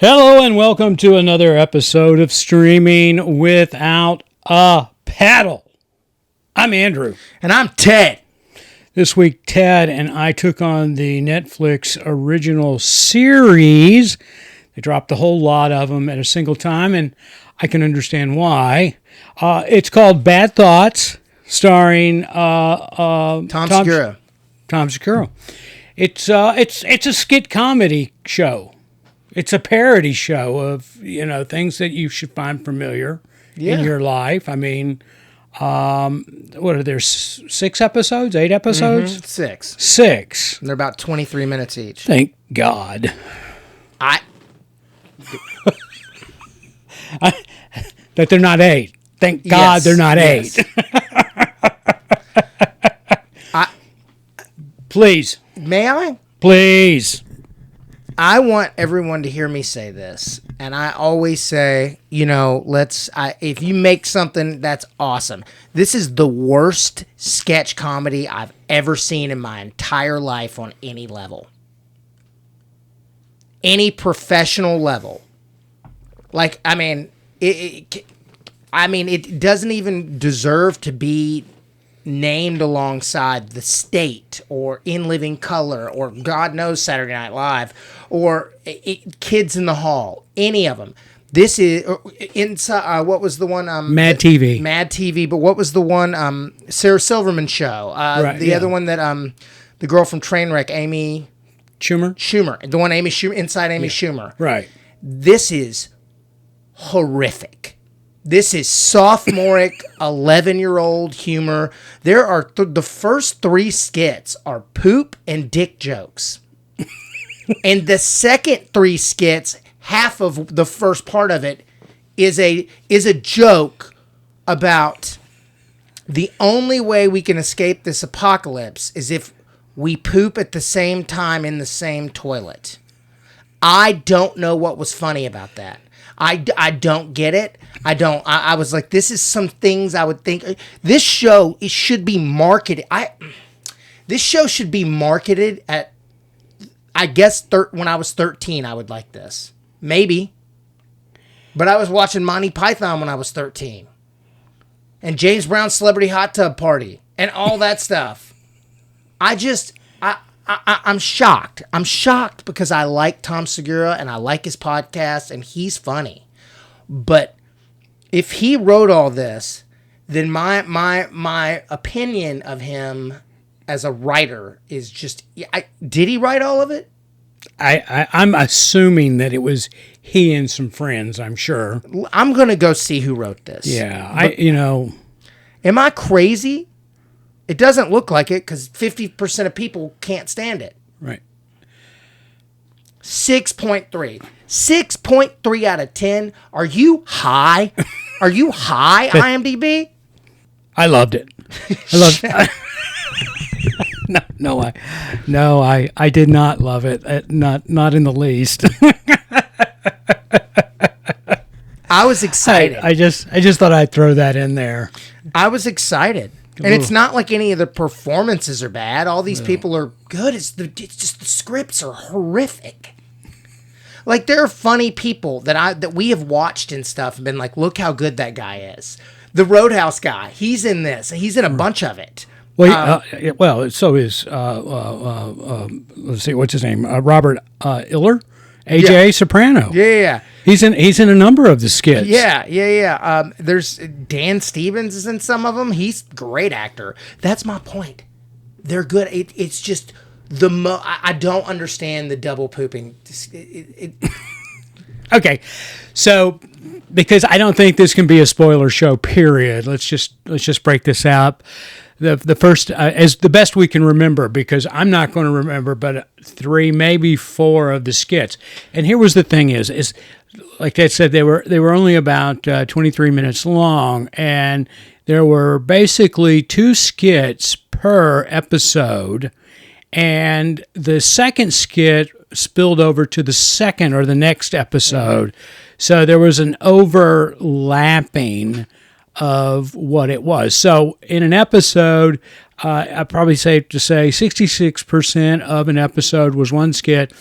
Hello and welcome to another episode of Streaming Without a Paddle. I'm Andrew. And I'm Ted. This week, Ted and I took on the Netflix original series. They dropped a whole lot of them at a single time, and I can understand why. It's called Bad Thoughts, starring Tom Segura. Tom Segura. It's a skit comedy show. It's a parody show of, things that you should find familiar in your life. I mean, what are there, 6 episodes, 8 episodes? Mm-hmm. 6. 6. They're about 23 minutes each. Thank God. That they're not 8. Thank God they're not 8. Please. May I? Please. I want everyone to hear me say this, and I always say, if you make something, that's awesome. This is the worst sketch comedy I've ever seen in my entire life on any level. Any professional level. It doesn't even deserve to be named alongside The State or In Living Color or God knows Saturday Night Live or Kids in the Hall, any of them. This is what was the one? Mad TV. Mad TV, but what was the one? Sarah Silverman show. The other one that the girl from Trainwreck, Amy Schumer. The one Amy Schumer, Inside Amy Schumer. Right. This is horrific. This is sophomoric 11-year-old humor. There are the first 3 skits are poop and dick jokes. And the second 3 skits, half of the first part of it is a joke about the only way we can escape this apocalypse is if we poop at the same time in the same toilet. I don't know what was funny about that. I don't get it. I was like, this is some things I would think. This show, it should be marketed. This show should be marketed at, I guess, when I was 13, I would like this. Maybe. But I was watching Monty Python when I was 13. And James Brown's Celebrity Hot Tub Party. And all that stuff. I'm shocked. I'm shocked because I like Tom Segura and I like his podcast and he's funny. But if he wrote all this, then my opinion of him as a writer is just... did he write all of it? I'm assuming that it was he and some friends, I'm sure. I'm going to go see who wrote this. Yeah, Am I crazy? It doesn't look like it because 50% of people can't stand it. Right. 6.3. 6.3 out of 10. Are you high? Are you high, IMDb? I loved it. I loved it. No, I did not love it. Not in the least. I was excited. I just thought I'd throw that in there. I was excited. And it's not like any of the performances are bad. All these people are good. It's just the scripts are horrific. Like, there are funny people that we have watched and stuff and been like, look how good that guy is. The Roadhouse guy, he's in this. He's in a bunch of it. Well, so is let's see, what's his name? Robert Iller, AJ Soprano. Yeah. He's in a number of the skits. Yeah. There's Dan Stevens is in some of them. He's a great actor. That's my point. They're good. It's just I don't understand the double pooping. Okay, so because I don't think this can be a spoiler show. Period. Let's just break this out. The first, as the best we can remember, because I'm not going to remember, but 3, maybe 4 of the skits. And here was the thing: is like I said, they were only about 23 minutes long, and there were basically 2 skits per episode, and the second skit spilled over to the second or the next episode, so there was an overlapping of what it was. So in an episode, I'd probably safe to say 66% of an episode was one skit,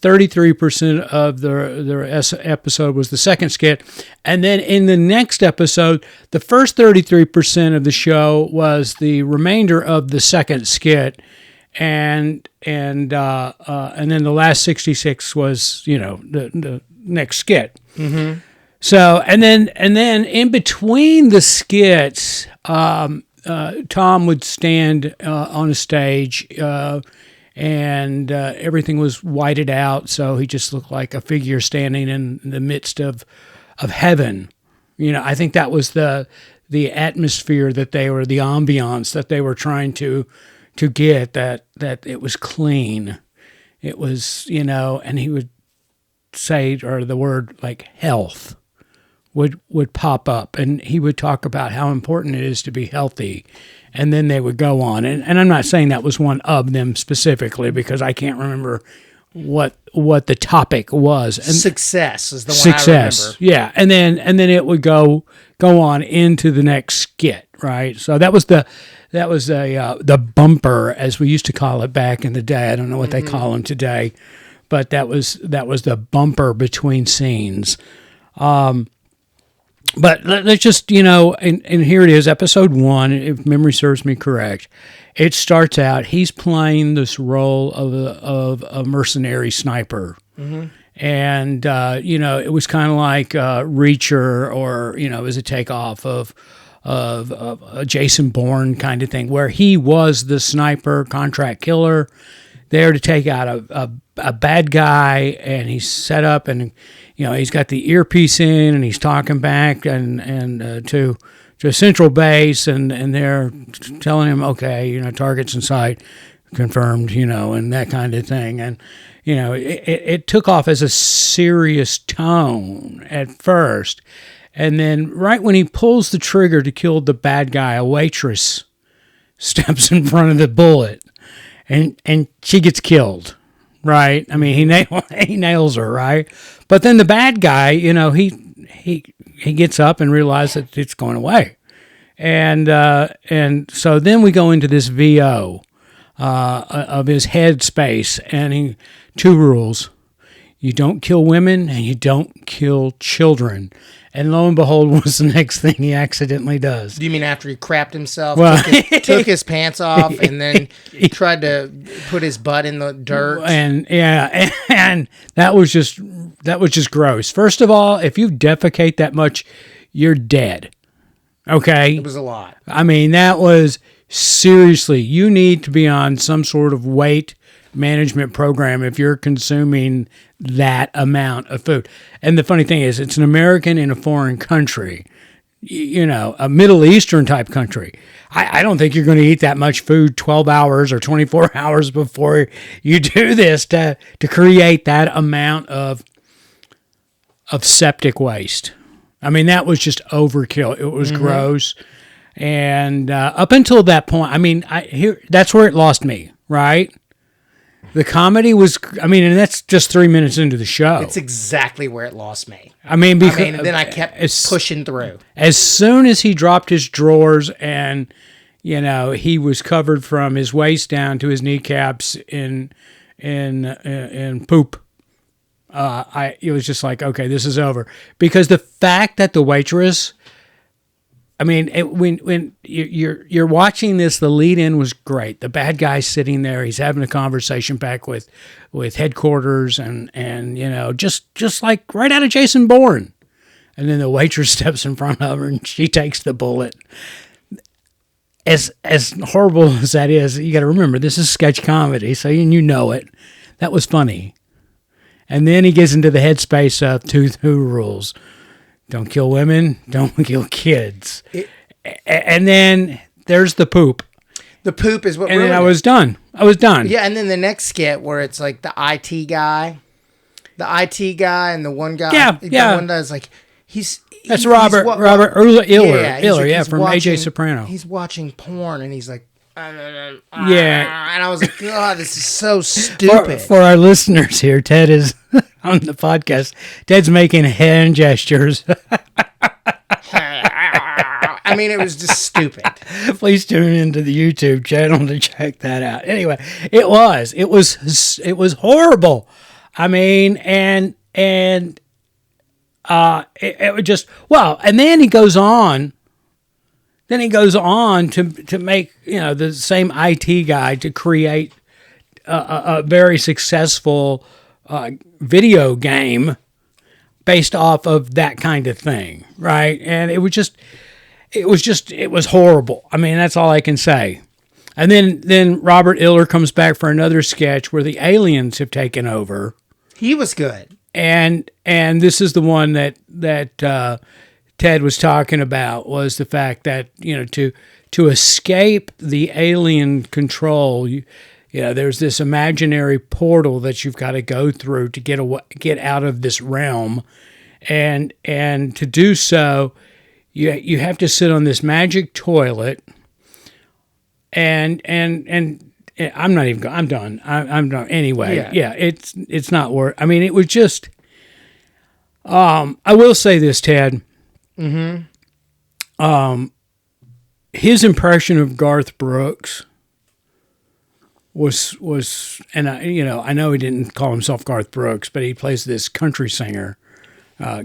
33% of the episode was the second skit. And then in the next episode, the first 33% of the show was the remainder of the second skit. And then the last 66 was, the next skit. Mm-hmm. So, and then in between the skits, Tom would stand on a stage, and everything was whited out, so he just looked like a figure standing in the midst of heaven. I think that was the atmosphere that the ambiance that they were trying to get, that it was clean. It was, and he would say, or the word like health would pop up, and he would talk about how important it is to be healthy, and then they would go on. And I'm not saying that was one of them specifically, because I can't remember what the topic was. And success is the one I remember. Yeah, and then it would go on into the next skit, right? So that was the bumper, as we used to call it back in the day. I don't know what they call them today, but that was the bumper between scenes. But let's just, and here it is, episode 1, if memory serves me correct. It starts out, he's playing this role of a mercenary sniper. Mm-hmm. And, it was kind of like Reacher, or, it was a takeoff of a Jason Bourne kind of thing, where he was the sniper, contract killer, there to take out a bad guy, and he's set up, and he's got the earpiece in, and he's talking back and to a central base, and they're telling him, okay, targets in sight, confirmed, and that kind of thing. And it took off as a serious tone at first, and then right when he pulls the trigger to kill the bad guy, a waitress steps in front of the bullet, and she gets killed. Right, I mean, he nails her, right? But then the bad guy, he gets up and realizes that it's going away, and so then we go into this VO of his head space, and two rules: you don't kill women and you don't kill children. And lo and behold, what's the next thing he accidentally does? Do you mean after he crapped himself, took his pants off, and then tried to put his butt in the dirt? And that was just gross. First of all, if you defecate that much, you're dead. Okay? It was a lot. I mean, that was seriously, you need to be on some sort of weight management program if you're consuming that amount of food. And the funny thing is, it's an American in a foreign country, a Middle Eastern type country. I don't think you're going to eat that much food 12 hours or 24 hours before you do this to create that amount of septic waste. I mean, that was just overkill. It was gross. And up until that point, I mean, that's where it lost me, right? The comedy was, and that's just 3 minutes into the show. It's exactly where it lost me. And then I kept pushing through. As soon as he dropped his drawers and, he was covered from his waist down to his kneecaps in poop, it was just like, okay, this is over. Because the fact that the waitress, when you're watching this, the lead-in was great. The bad guy's sitting there, he's having a conversation back with headquarters, and just like right out of Jason Bourne. And then the waitress steps in front of her, and she takes the bullet. As horrible as that is, you got to remember, this is sketch comedy, so you know it. That was funny. And then he gets into the headspace of two rules. Don't kill women, don't kill kids. And then there's the poop. The poop is what ruined it. And then I was done. Yeah, and then the next skit where it's like the IT guy and the one guy. The one guy's like, that's Robert Iller, from AJ Soprano. He's watching porn, and he's like, yeah. And I was like, God, this is so stupid. For our listeners here, Ted is on the podcast. Ted's making hand gestures. It was just stupid. Please tune into the YouTube channel to check that out. Anyway, it was horrible. I mean, and it would just, well, and then he goes on. Then he goes on to make, the same IT guy to create a very successful video game based off of that kind of thing, right? And it was horrible. I mean, that's all I can say. And then Robert Iller comes back for another sketch where the aliens have taken over. He was good. And this is the one that Ted was talking about, was the fact that, to escape the alien control, there's this imaginary portal that you've got to go through to get out of this realm, and to do so, you have to sit on this magic toilet, and I'm not even. I'm done. I'm done. Anyway, yeah, it's not worth. I mean, it was just. I will say this, Ted. Mm-hmm. His impression of Garth Brooks was, and I know he didn't call himself Garth Brooks, but he plays this country singer.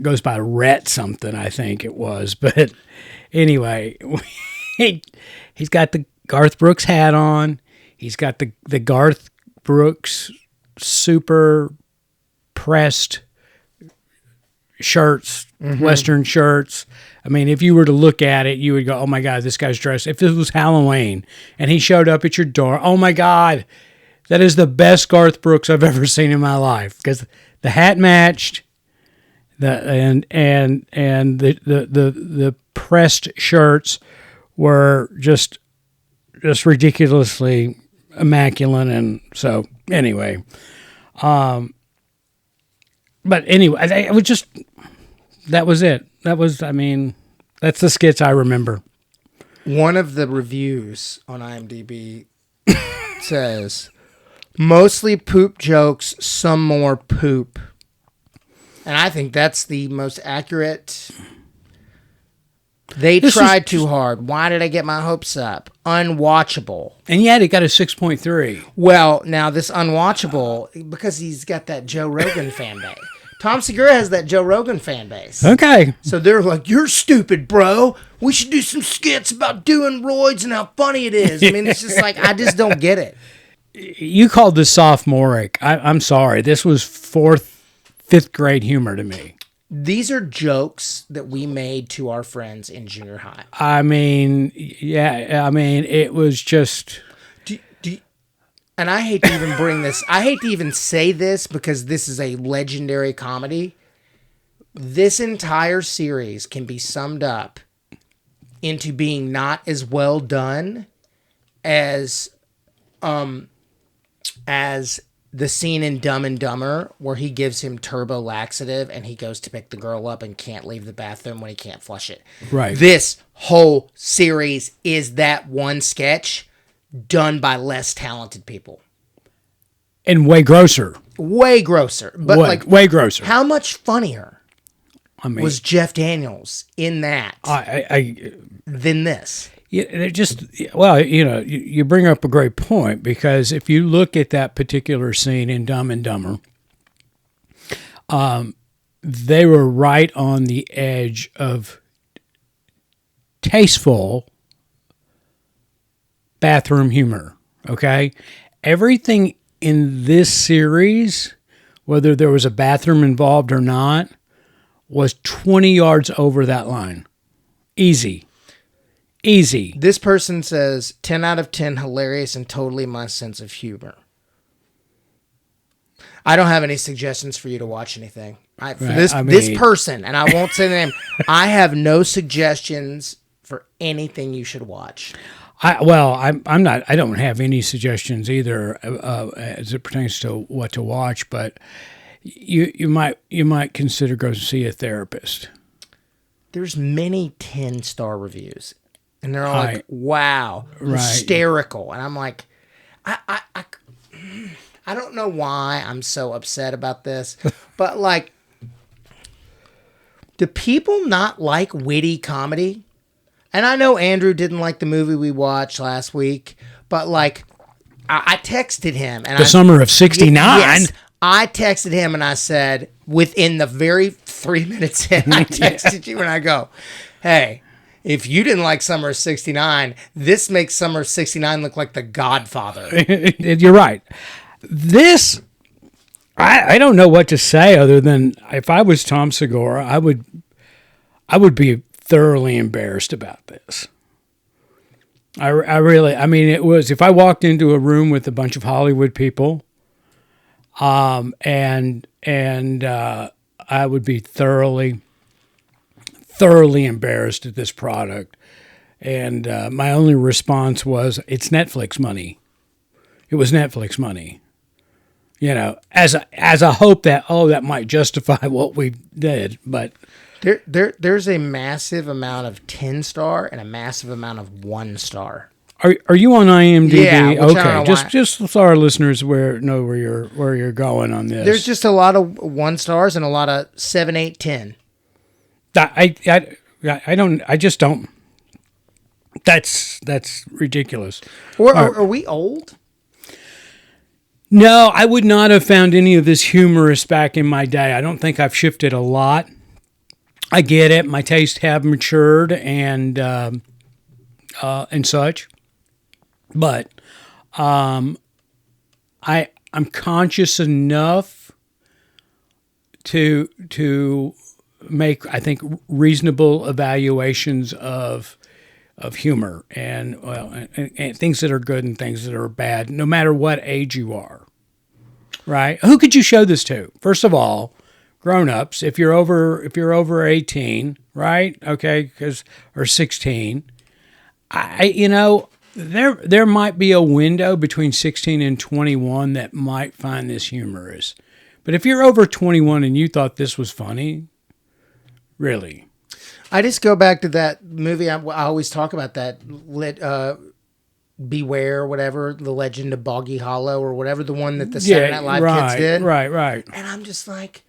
Goes by Rhett something, I think it was. But anyway, he's got the Garth Brooks hat on. He's got the Garth Brooks super pressed shirts, Western shirts. I mean, if you were to look at it, you would go, oh my God, this guy's dressed. If this was Halloween and he showed up at your door, oh my God, that is the best Garth Brooks I've ever seen in my life, because the hat matched, the pressed shirts were just ridiculously immaculate. And so anyway, but anyway, it was just, that was it. That was, I mean, that's the skits I remember. One of the reviews on IMDb says, mostly poop jokes, some more poop. And I think that's the most accurate. They tried too hard. Why did I get my hopes up? Unwatchable. And yet it got a 6.3. Well, now this unwatchable, because he's got that Joe Rogan fan base. Tom Segura has that Joe Rogan fan base. Okay. So they're like, you're stupid, bro. We should do some skits about doing roids and how funny it is. I mean, it's just like, I just don't get it. You called this sophomoric. I'm sorry. This was fifth grade humor to me. These are jokes that we made to our friends in junior high. I mean, yeah. I mean, it was just... And I hate to even bring this. I hate to even say this because this is a legendary comedy. This entire series can be summed up into being not as well done as the scene in Dumb and Dumber where he gives him turbo laxative and he goes to pick the girl up and can't leave the bathroom when he can't flush it. Right. This whole series is that one sketch done by less talented people. And way grosser. Way grosser. But way grosser. How much funnier was Jeff Daniels in that than this? Yeah, it just, well, you bring up a great point, because if you look at that particular scene in Dumb and Dumber, they were right on the edge of tasteful bathroom humor, okay? Everything in this series, whether there was a bathroom involved or not, was 20 yards over that line. Easy. This person says 10 out of 10 hilarious and totally my sense of humor. I don't have any suggestions for you to watch anything. This person, and I won't say the name, I have no suggestions for anything you should watch. I don't have any suggestions either as it pertains to what to watch, but you might consider going to see a therapist. There's many 10-star reviews, and they're all like, wow, hysterical. And I'm like, I don't know why I'm so upset about this, but like, do people not like witty comedy? And I know Andrew didn't like the movie we watched last week, but like, I texted him. And Summer of '69? Yes, I texted him and I said, within the very 3 minutes in, I texted you and I go, hey, if you didn't like Summer of 69, this makes Summer of 69 look like The Godfather. You're right. This, I don't know what to say other than if I was Tom Segura, I would be thoroughly embarrassed about this. I really, I mean, it was, if I walked into a room with a bunch of Hollywood people, and I would be thoroughly embarrassed at this product. And my only response was, it's Netflix money. It was Netflix money. You know, as a hope that, that might justify what we did. But there's a massive amount of 10-star and a massive amount of 1-star. Are you on IMDb? Yeah, okay. Just so our listeners know where you're going on this. There's just a lot of 1-stars and a lot of 7, 8, 10. I just don't. That's ridiculous. Are we old? No, I would not have found any of this humorous back in my day. I don't think I've shifted a lot. I get it. My tastes have matured and such. But I'm conscious enough to make, I think, reasonable evaluations of humor and things that are good and things that are bad, no matter what age you are. Right? Who could you show this to? First of all, grown-ups. If you're over 18, right? Okay, or 16. There might be a window between 16 and 21 that might find this humorous. But if you're over 21 and you thought this was funny, really. I just go back to that movie. I always talk about that, Beware, whatever, The Legend of Boggy Hollow, or whatever, the one that the Saturday Night Live kids did. Right. And I'm just like,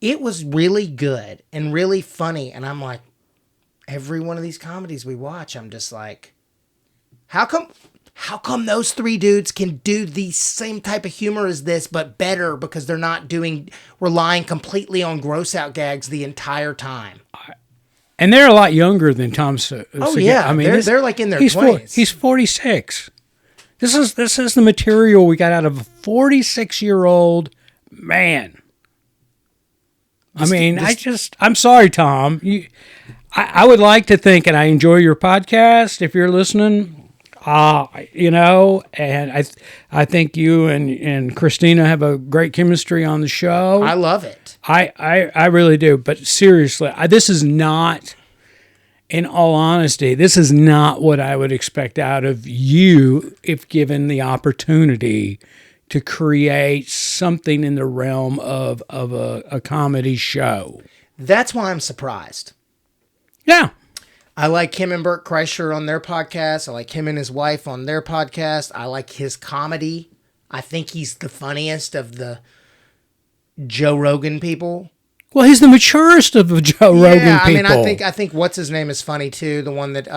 it was really good and really funny. And I'm like, every one of these comedies we watch, I'm just like, how come those three dudes can do the same type of humor as this, but better, because they're not relying completely on gross out gags the entire time? And they're a lot younger than Tom Segura. Oh yeah, I mean they're like in their 20s. He's 46. This is the material we got out of a 46-year-old man. I'm sorry, Tom. I would like to think, and I enjoy your podcast. If you're listening. And I think you and Christina have a great chemistry on the show. I love it. I really do. But seriously, this is not, in all honesty, this is not what I would expect out of you if given the opportunity to create something in the realm of a comedy show. That's why I'm surprised. Yeah. I like him and Bert Kreischer on their podcast. I like him and his wife on their podcast. I like his comedy. I think he's the funniest of the Joe Rogan people. Well, he's the maturest of the Joe Rogan people. I mean, I think what's his name is funny too. The one that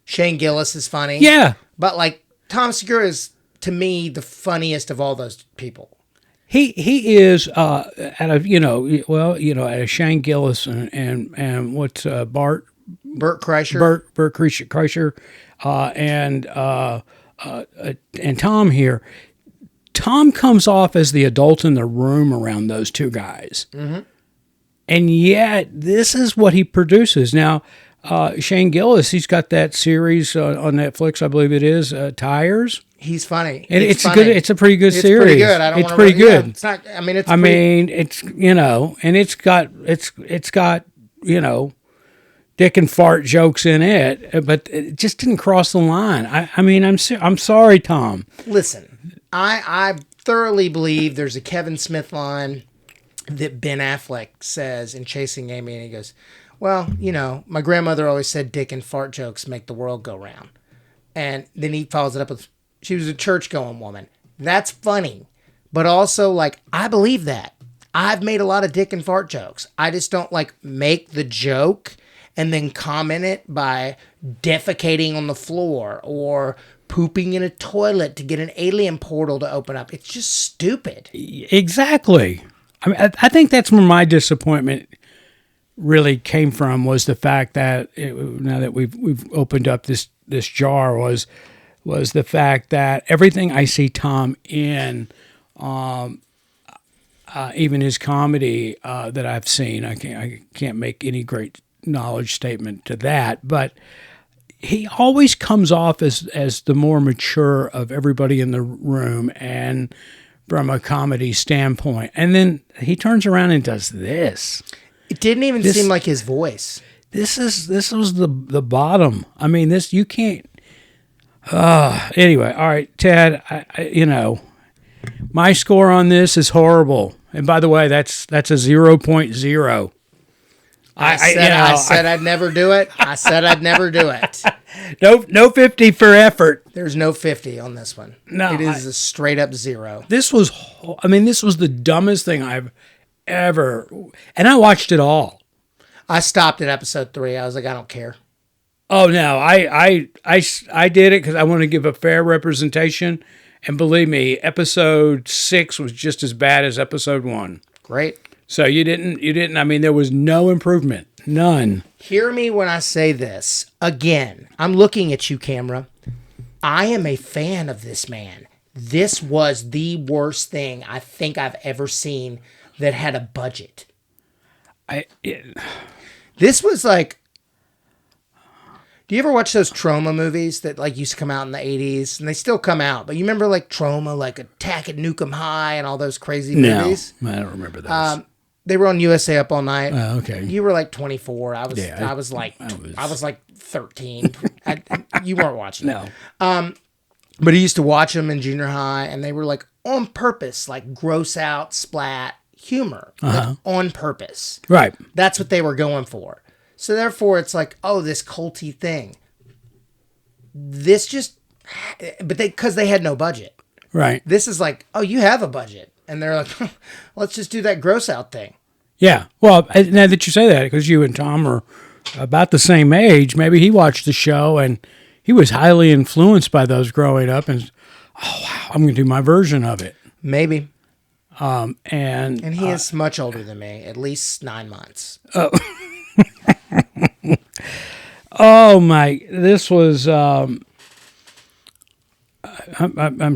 Shane Gillis is funny. Yeah, but like Tom Segura is, to me, the funniest of all those people. He is out of out of Shane Gillis and what's Bert Kreischer. Bert Kreischer, and Tom here. Tom comes off as the adult in the room around those two guys. Mm-hmm. And yet, this is what he produces. Now, Shane Gillis, he's got that series on Netflix, I believe it is, Tires. He's funny. And it's funny. Good. It's a pretty good series. It's pretty good. It's pretty good. Yeah, it's not. I mean, it's and it's got dick and fart jokes in it, but it just didn't cross the line. I'm sorry, Tom. Listen, I thoroughly believe there's a Kevin Smith line that Ben Affleck says in Chasing Amy, and he goes, well, my grandmother always said dick and fart jokes make the world go round. And then he follows it up with, she was a church-going woman. That's funny. But also, I believe that. I've made a lot of dick and fart jokes. I just don't, make the joke and then comment it by defecating on the floor or pooping in a toilet to get an alien portal to open up. It's just stupid. Exactly. I mean, I think that's where my disappointment really came from, was the fact that now that we've opened up this jar, was the fact that everything I see Tom in, even his comedy that I've seen, I can't make any great knowledge statement to that, but he always comes off as the more mature of everybody in the room, and from a comedy standpoint. And then he turns around and does this. It didn't even seem like his voice. This was the bottom. I mean, this, you can't. Anyway, all right, Ted. My score on this is horrible. And by the way, that's a 0.0. I said I'd never do it. I said I'd never do it. No 50 for effort. There's no 50 on this one. No, it is a straight up 0. This was the dumbest thing I've ever, and I watched it all. I stopped at episode 3. I was like, I don't care. Oh no, I did it because I want to give a fair representation, and believe me, episode 6 was just as bad as episode 1. Great. So you didn't. I mean, there was no improvement, none. Hear me when I say this. Again, I'm looking at you, camera. I am a fan of this man. This was the worst thing I think I've ever seen that had a budget. This was like, do you ever watch those trauma movies that like used to come out in the 80s, and they still come out, but you remember like Trauma, like Attack at Nukem High and all those crazy movies? No, I don't remember those. They were on USA Up All Night. Oh, okay. You were like 24. I was like 13. You weren't watching. No. But I used to watch them in junior high, and they were like on purpose, like gross out, splat humor, like on purpose. Right. That's what they were going for. So therefore, it's like, oh, this culty thing. This just, but because they had no budget. Right. This is like, oh, you have a budget, and they're like, let's just do that gross out thing. Yeah. Well, now that you say that, because you and Tom are about the same age, maybe he watched the show and he was highly influenced by those growing up, and oh wow, I'm going to do my version of it. Maybe. And he is much older than me, at least 9 months. Oh. Oh my! This was. I'm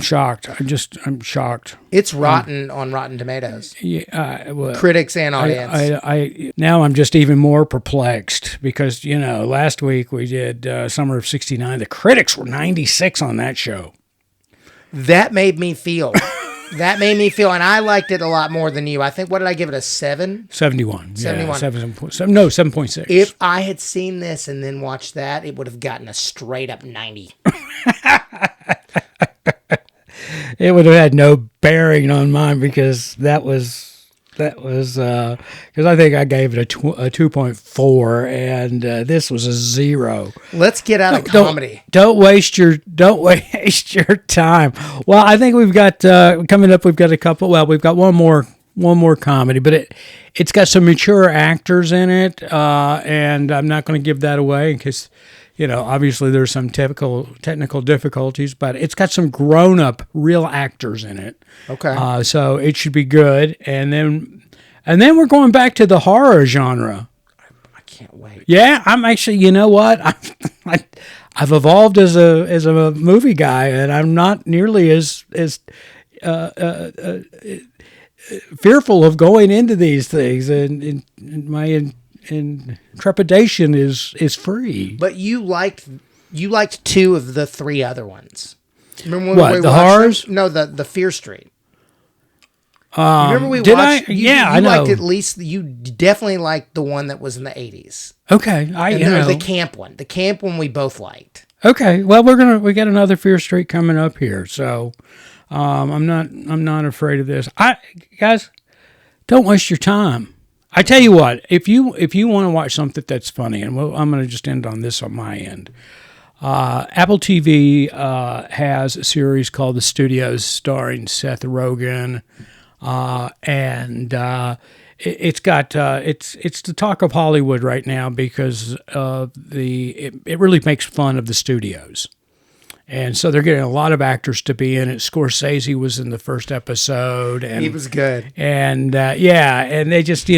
shocked. I'm shocked. It's rotten on Rotten Tomatoes. Yeah, well, critics and audience. I now I'm just even more perplexed because last week we did Summer of '69. The critics were 96 on that show. That made me feel. And I liked it a lot more than you. I think, what did I give it, a 7? 71. 71. Yeah, 7.6. If I had seen this and then watched that, it would have gotten a straight up 90. It would have had no bearing on mine because that was because I think I gave it a 2.4, and this was a 0. Let's get out of comedy. Don't waste your time. Well, I think we've got coming up. We've got a couple. Well, we've got one more comedy, but it's got some mature actors in it, and I'm not going to give that away because obviously there's some technical difficulties, but it's got some grown-up real actors in it. Okay. So it should be good. And then we're going back to the horror genre. I can't wait. Yeah, I'm actually, you know what? I've evolved as a movie guy, and I'm not nearly as fearful of going into these things, and my trepidation is free. But you liked 2 of the 3 other ones. Remember when what, the horrors? No, the Fear Street. Remember we watched? I know. Liked at least, you definitely liked the one that was in the 80s. Okay, the camp one. The camp one we both liked. Okay, well we got another Fear Street coming up here, so I'm not afraid of this. Guys, don't waste your time. I tell you what, if you want to watch something that's funny, and I'm going to just end on this on my end. Apple TV has a series called The Studios, starring Seth Rogen, and it's the talk of Hollywood right now because it really makes fun of the studios, And so they're getting a lot of actors to be in it. Scorsese was in the first episode, and He was good. And and they just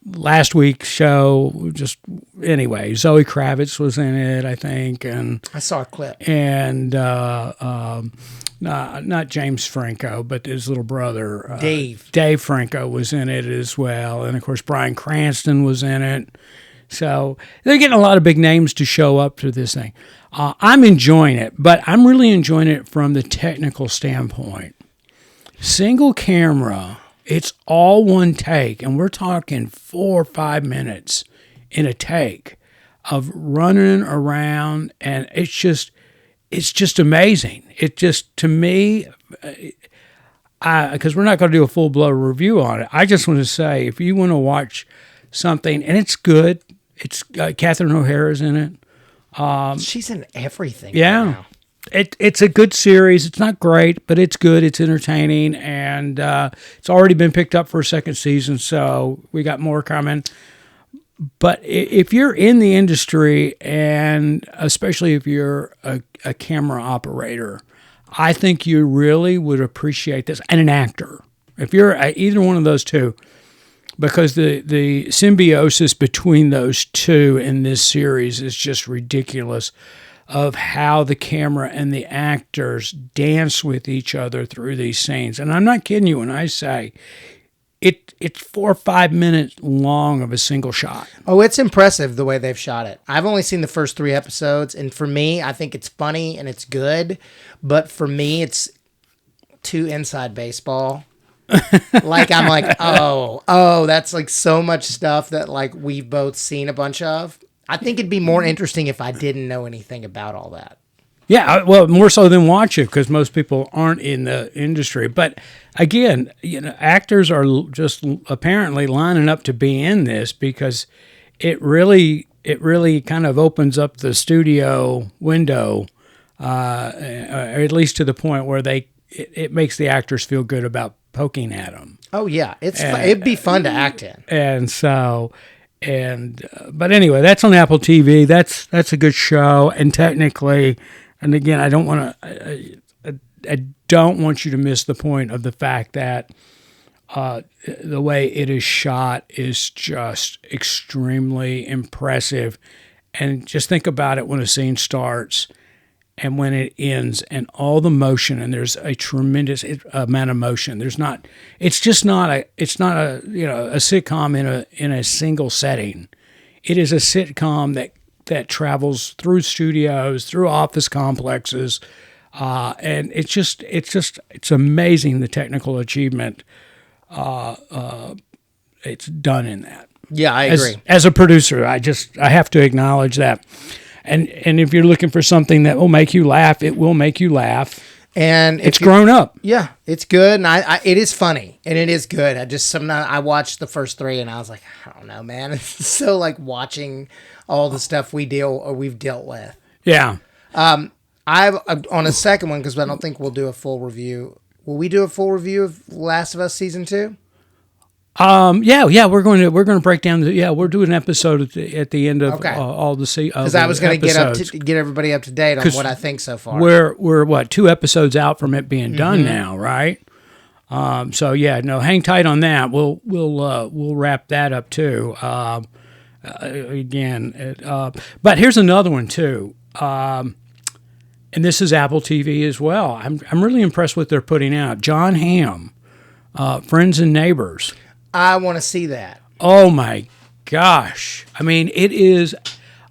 last week's show just anyway. Zoe Kravitz was in it, I think, and I saw a clip. And not James Franco, but his little brother Dave Franco was in it as well, and of course Bryan Cranston was in it. So they're getting a lot of big names to show up to this thing. I'm enjoying it, but I'm really enjoying it from the technical standpoint. Single camera, it's all one take, and we're talking 4 or 5 minutes in a take of running around, and it's just amazing. It just, to me, because we're not going to do a full-blown review on it, I just want to say, if you want to watch something, and it's good, it's Catherine O'Hara's in it. She's in everything. Yeah. Right now. It's a good series. It's not great, but it's good. It's entertaining, and it's already been picked up for a second season, so we got more coming. But if you're in the industry, and especially if you're a camera operator, I think you really would appreciate this, and an actor. If you're either one of those two, because the symbiosis between those two in this series is just ridiculous, of how the camera and the actors dance with each other through these scenes. And I'm not kidding you when I say it's 4 or 5 minutes long of a single shot. Oh, it's impressive the way they've shot it. I've only seen the first 3 episodes, and for me, I think it's funny and it's good, but for me, it's too inside baseball. Like, I'm like, oh, that's like so much stuff that like we've both seen a bunch of. I think it'd be more interesting if I didn't know anything about all that. Yeah, well, more so than watch it, because most people aren't in the industry. But again, actors are just apparently lining up to be in this, because it really kind of opens up the studio window, or at least to the point where it makes the actors feel good about poking at them. Oh yeah, it'd be fun to act in. And so. But anyway, that's on Apple TV. That's a good show, and technically, and again, I don't want you to miss the point of the fact that the way it is shot is just extremely impressive. And just think about it when a scene starts and when it ends, and all the motion, and there's a tremendous amount of motion. It's not a sitcom in a single setting. It is a sitcom that travels through studios, through office complexes, and it's amazing the technical achievement it's done in that. Yeah, I agree. As a producer, I have to acknowledge that. And if you're looking for something that will make you laugh, it will make you laugh. And it's grown up. Yeah, it's good, and it is funny, and it is good. Sometimes I watched the first 3, and I was like, I don't know, man. It's so like watching all the stuff we've dealt with. Yeah. I've on a second one, because I don't think we'll do a full review. Will we do a full review of Last of Us season 2? Yeah, we're going to break down we're doing an episode at the end of all the because I was going to get everybody up to date on what I think so far. We're what, 2 episodes out from it being done now, right? So yeah, no, hang tight on that. We'll wrap that up too. But here's another one too. And this is Apple TV as well. I'm really impressed with what they're putting out. Jon Hamm, Friends and Neighbors. I want to see that. Oh my gosh! I mean, it is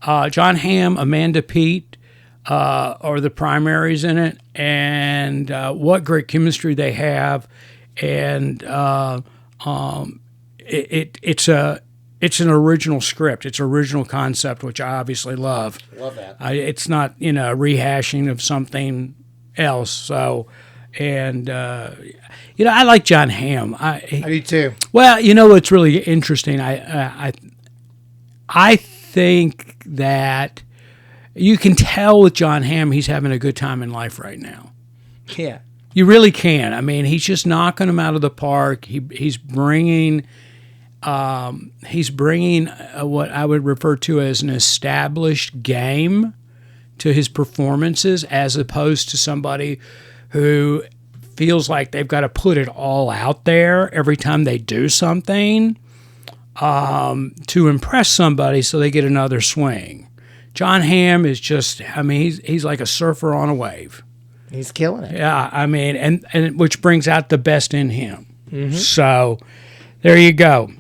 Jon Hamm, Amanda Peet are the primaries in it, and what great chemistry they have, and it's an original script. It's an original concept, which I obviously love. Love that. It's not a rehashing of something else. So. And, I like Jon Hamm. I do too. Well, what's really interesting, I think that you can tell with Jon Hamm he's having a good time in life right now. Yeah. You really can. I mean, he's just knocking them out of the park. He's bringing He's bringing what I would refer to as an established game to his performances, as opposed to somebody who feels like they've got to put it all out there every time they do something to impress somebody so they get another swing. John Hamm is just, I mean, he's like a surfer on a wave. He's killing it. Yeah, I mean, and which brings out the best in him. So there you go.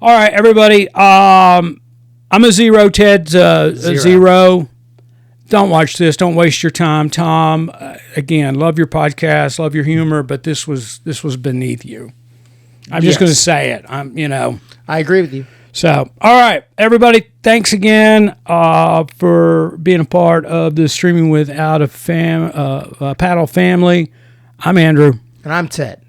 All right, everybody. I'm a zero. Ted's a zero. Don't watch this. Don't waste your time, Tom. Again, love your podcast, love your humor, but this was beneath you. I'm just going to say it. I agree with you. So, all right, everybody, thanks again for being a part of the Streaming Without a Paddle family. I'm Andrew. And I'm Ted.